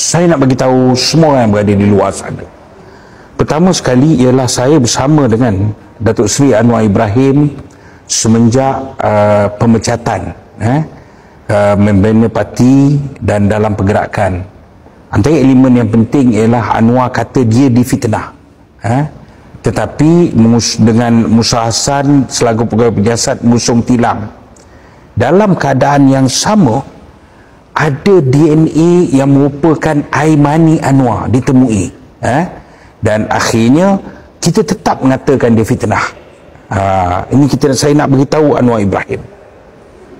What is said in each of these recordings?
Saya nak bagi tahu semua orang yang berada di luar sana. Pertama sekali ialah saya bersama dengan Datuk Seri Anwar Ibrahim semenjak pemecatan membina parti dan dalam pergerakan. Antara elemen yang penting ialah Anwar kata dia difitnah, tetapi dengan Musa Hassan selaku pegawai penyiasat mengusung tilang. Dalam keadaan yang sama, ada DNA yang merupakan air mani Anwar ditemui, dan akhirnya kita tetap mengatakan dia fitnah. Ini saya nak beritahu Anwar Ibrahim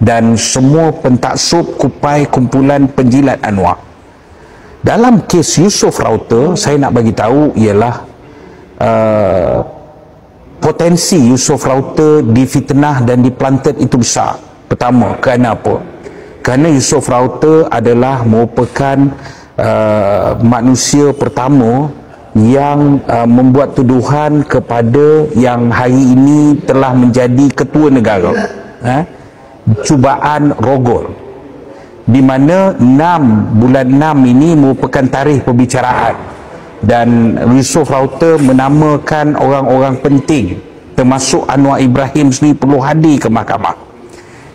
dan semua pentaksub kupai kumpulan penjilat Anwar. Dalam kes Yusof Router, saya nak bagi tahu ialah potensi Yusof Router difitnah dan diplanted itu besar. Pertama, kerana apa? Kerana Yusof Router adalah merupakan manusia pertama yang membuat tuduhan kepada yang hari ini telah menjadi ketua negara, cubaan Rogol, di mana bulan 6 ini merupakan tarikh perbicaraan, dan Yusof Router menamakan orang-orang penting termasuk Anwar Ibrahim sendiri perlu hadir ke mahkamah.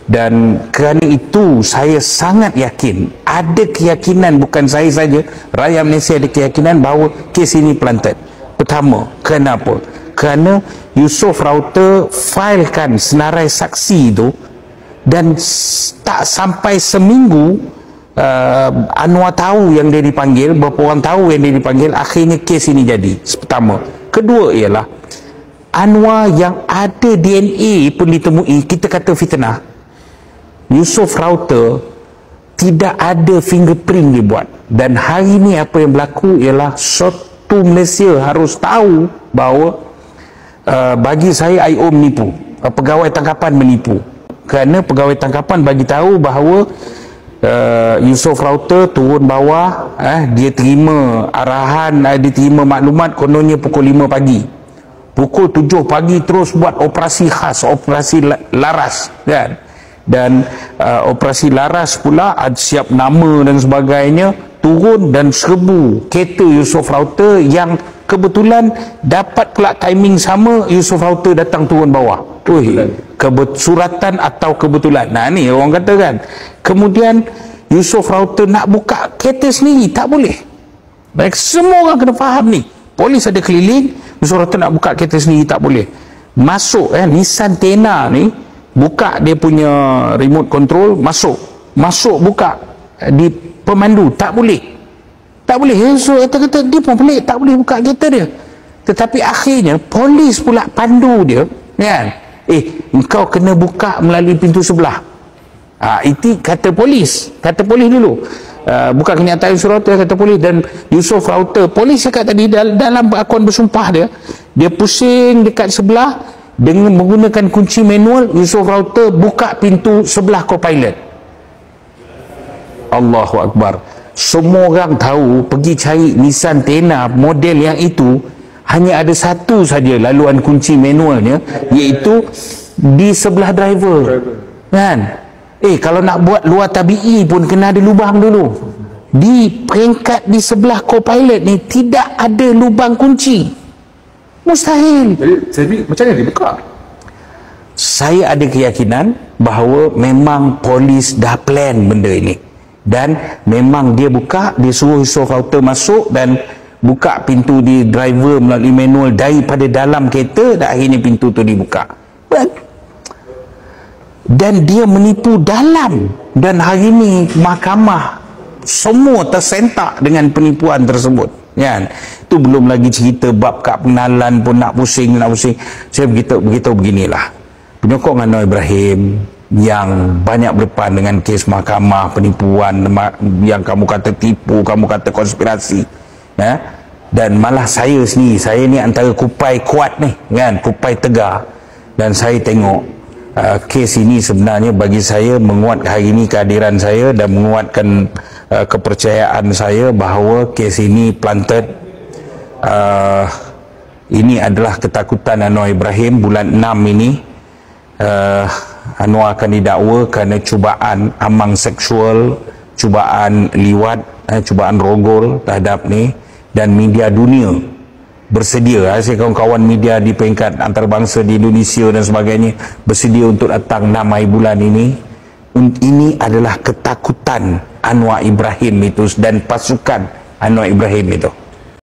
Dan kerana itu saya sangat yakin, ada keyakinan, bukan saya saja, rakyat Malaysia ada keyakinan bahawa kes ini planted. Pertama, kenapa? Kerana Yusof Router filekan senarai saksi itu, dan tak sampai seminggu Anwar tahu yang dia dipanggil, beberapa orang tahu yang dia dipanggil, akhirnya kes ini jadi. Pertama. Kedua ialah Anwar yang ada DNA pun ditemui, kita kata fitnah. Yusof Router tidak ada fingerprint dibuat, dan hari ini apa yang berlaku ialah satu Malaysia harus tahu bahawa bagi saya IO menipu, pegawai tangkapan menipu, kerana pegawai tangkapan bagi tahu bahawa Yusof Router turun bawah, dia terima arahan, dia terima maklumat kononnya pukul 5 pagi, pukul 7 pagi terus buat operasi khas, operasi laras, kan? Dan operasi laras pula siap nama dan sebagainya, turun dan serbu kereta Yusof Router yang kebetulan dapat pula timing sama, Yusof Router datang turun bawah. Suratan atau kebetulan. Nah ni orang kata kan. Kemudian Yusof Router nak buka kereta sendiri, tak boleh. Baik, semua orang kena faham ni. Polis ada keliling, Yusof Router nak buka kereta sendiri, tak boleh. Masuk Nissan Tena ni, buka dia punya remote control, masuk buka di pemandu, tak boleh. So kata dia pun pelik, tak boleh buka kereta dia. Tetapi akhirnya polis pula pandu dia, kan? Engkau kena buka melalui pintu sebelah. Itu kata polis dulu. Bukan kenyataan Yusof Router, kata polis. Dan Yusof Router, polis cakap tadi dalam akuan bersumpah dia pusing dekat sebelah dengan menggunakan kunci manual. Yusof Router buka pintu sebelah co-pilot. Allahu Akbar. Semua orang tahu, pergi cari Nissan Tena model yang itu, hanya ada satu saja laluan kunci manualnya, iaitu di sebelah driver, kan? Kalau nak buat luar tabi'i pun kena ada lubang dulu. Di peringkat di sebelah co-pilot ni tidak ada lubang kunci. Mustahil. Jadi macam mana dia buka? Saya ada keyakinan bahawa memang polis dah plan benda ini, dan memang dia buka, dia suruh Yusof Router masuk dan buka pintu di driver melalui manual daripada dalam kereta, dan akhirnya pintu tu dibuka. Dan dia menipu dalam, dan hari ini mahkamah semua tersentak dengan penipuan tersebut, kan? Itu belum lagi cerita bab kad pengenalan pun nak pusing. Saya beritahu beginilah, penyokong Anwar Ibrahim yang banyak berdepan dengan kes mahkamah penipuan yang kamu kata tipu, kamu kata konspirasi, dan malah saya sendiri, saya ni antara kupai kuat ni, kan, kupai tegar, dan saya tengok kes ini sebenarnya bagi saya menguat hari ini kehadiran saya, dan menguatkan kepercayaan saya bahawa kes ini planted. Ini adalah ketakutan Anwar Ibrahim. Bulan 6 ini Anwar akan didakwa kerana cubaan amang seksual cubaan liwat, cubaan rogol terhadap ni, dan media dunia bersedia, saya kawan-kawan media di peringkat antarabangsa di Indonesia dan sebagainya bersedia untuk datang 6 hari bulan ini. Ini adalah ketakutan Anwar Ibrahim itu dan pasukan Anwar Ibrahim itu.